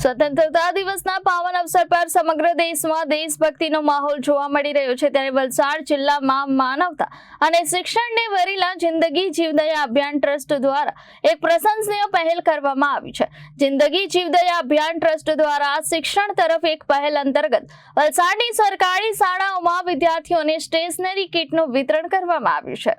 સ્વતંત્રતા દિવસના પાવન અવસર પર સમગ્ર દેશમાં દેશભક્તિનો માહોલ જોવા મળી રહ્યો છે, ત્યારે વલસાડ જિલ્લામાં માનવતા અને શિક્ષણને વરેલા જિંદગી જીવદયા અભિયાન ટ્રસ્ટ દ્વારા એક પ્રશંસનીય પહેલ કરવામાં આવી છે। જિંદગી જીવદયા અભિયાન ટ્રસ્ટ દ્વારા શિક્ષણ તરફ એક પહેલ અંતર્ગત વલસાડની સરકારી શાળાઓમાં વિદ્યાર્થીઓને સ્ટેશનરી કિટનું વિતરણ કરવામાં આવ્યું છે।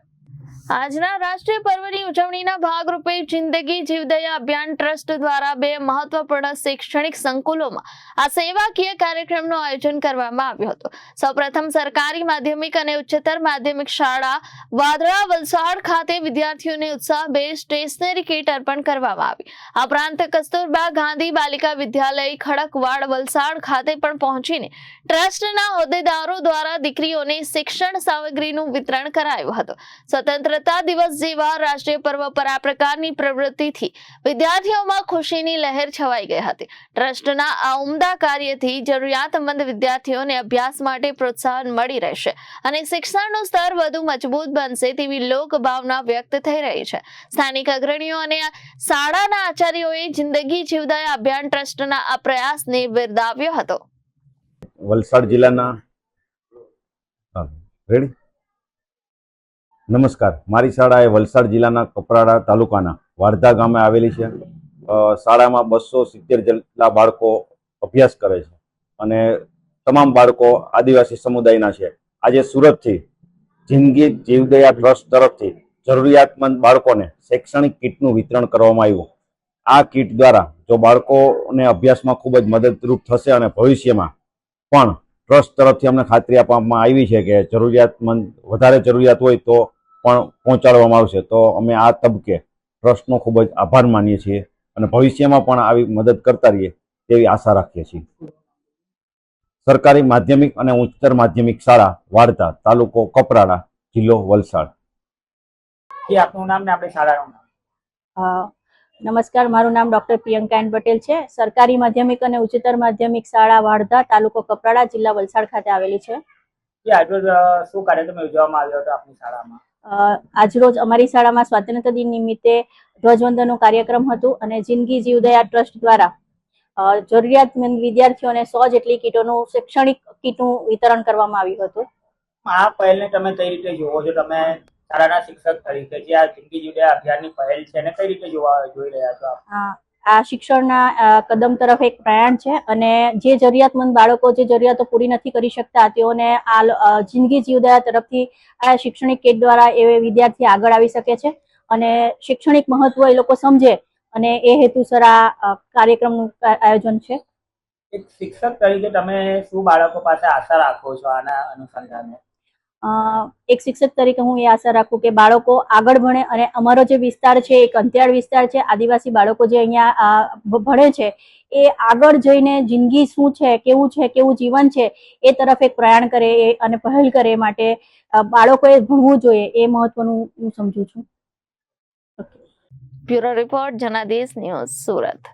આજના રાષ્ટ્રીય પર્વની ઉજવણીના ભાગરૂપે જિંદગી જીવદયા અભિયાન ટ્રસ્ટ દ્વારા બે મહત્વપૂર્ણ શૈક્ષણિક સંકુલોમાં આ સેવાકીય કાર્યક્રમનું આયોજન કરવામાં આવ્યું હતું। સૌપ્રથમ સરકારી માધ્યમિક અને ઉચ્ચતર માધ્યમિક શાળા વાદળા વલસાડ ખાતે વિદ્યાર્થીઓને ઉત્સાહભેર સ્ટેશનરી કીટ અર્પણ કરવામાં આવી। આ ઉપરાંત કસ્તુરબા ગાંધી બાલિકા વિદ્યાલય ખડકવાડ વલસાડ ખાતે પણ પહોંચીને ટ્રસ્ટના હોદ્દેદારો દ્વારા દીકરીઓને શિક્ષણ સામગ્રીનું વિતરણ કરાયું હતું। સ્વતંત્રતા દિવસ જેવા રાષ્ટ્રીય પર્વ પર આ પ્રકારની પ્રવૃત્તિથી વિદ્યાર્થીઓમાં ખુશીની લહેર છવાઈ ગઈ હતી। ટ્રસ્ટના આ ઉમદા કાર્યથી જરૂરિયાતમંદ વિદ્યાર્થીઓને અભ્યાસ માટે પ્રોત્સાહન મળી રહેશે અને શિક્ષણનું સ્તર વધુ મજબૂત બનશે તેવી લોકભાવના વ્યક્ત થઈ રહી છે। સ્થાનિક અગ્રણીઓ અને શાળાના આચાર્યોએ જિંદગી જીવદયા અભિયાન ટ્રસ્ટના આ પ્રયાસને બિરદાવ્યો હતો। વલસાડ જિલ્લાના નમસ્કાર, મારી શાળા એ વલસાડ જિલ્લાના કપરાડા તાલુકાના વારધા ગામે આવેલી છે। શાળામાં 270 જેટલા બાળકો અભ્યાસ કરે છે અને તમામ બાળકો આદિવાસી સમુદાયના છે। આજે સુરતથી જિંદગી જીવદયા ટ્રસ્ટ તરફથી જરૂરિયાતમંદ બાળકોને શૈક્ષણિક કીટનું વિતરણ કરવામાં આવ્યું। આ કીટ દ્વારા જો બાળકોને અભ્યાસમાં ખૂબ જ મદદરૂપ થશે અને ભવિષ્યમાં પણ ટ્રસ્ટ તરફથી અમને ખાતરી આપવામાં આવી છે કે જરૂરિયાતમંદ વધારે જરૂરિયાત હોય તો પણ પહોંચાડવામાં આવશે। તો અમે આ તબકે ટ્રસ્ટનો ખૂબ જ આભાર માનીએ છીએ અને ભવિષ્યમાં પણ આવી મદદ કરતા રહીએ તેવી આશા રાખીએ છીએ। સરકારી માધ્યમિક અને ઉચ્ચતર માધ્યમિક શાળા વારધા, તાલુકો કપરાડા, જિલ્લો વલસાડ। આપનું નામ ને આપણી શાળાનું નામ? નમસ્કાર, મારું નામ ડોક્ટર પ્રિયંકાબેન પટેલ છે। સરકારી માધ્યમિક અને ઉચ્ચતર માધ્યમિક શાળા વારધા, તાલુકો કપરાડા, જિલ્લા વલસાડ ખાતે આવેલી છે। આજરોજ શું કાર્યક્રમ યોજવામાં આવ્યો હતો આપની શાળામાં? આજરોજ અમારી શાળામાં સ્વાતંત્ર્ય દિન નિમિત્તે ધ્વજવંદનનો કાર્યક્રમ હતું અને જિંદગી જીવદયા ટ્રસ્ટ દ્વારા જરૂરિયાતમંદ વિદ્યાર્થીઓને 100 જેટલી કીટોનું શૈક્ષણિક કીટનું વિતરણ કરવામાં આવ્યું હતું। આ પહેલને તમે કઈ રીતે જોવો છો? તમે શાળાના શિક્ષક તરીકે જે આ જિંદગી જીવદયા અભિયાનની પહેલ છે એને કઈ રીતે જોઈ રહ્યા છો આપ? આ શિક્ષણના કદમ તરફ એક પ્રયાણ છે અને જે જરૂરિયાતમંદ બાળકો જે જરૂરિયાતો પૂરી નથી કરી શકતા તેઓને આ જિંદગી જીવદયા તરફથી આ શૈક્ષણિક કીટ દ્વારા એ વિદ્યાર્થી આગળ આવી શકે છે અને શૈક્ષણિક મહત્વ એ લોકો સમજે અને એ હેતુસર આ કાર્યક્રમનું આયોજન છે। એક શિક્ષક તરીકે તમે શું બાળકો પાસે આશા રાખો છો આના અનુસંધાને? એક શિક્ષક તરીકે હું એ આશા રાખું કે બાળકો આગળ ભણે અને અમારો જે વિસ્તાર છે એક અંતરિયાળ વિસ્તાર છે, આદિવાસી બાળકો જે અહીંયા ભણે છે એ આગળ જઈને જિંદગી શું છે, કેવું જીવન છે એ તરફ એક પ્રયાણ કરે અને પહેલ કરે માટે બાળકોએ ભણવું જોઈએ એ મહત્વનું હું સમજુ છું। Bureau report, Janadesh news, Surat.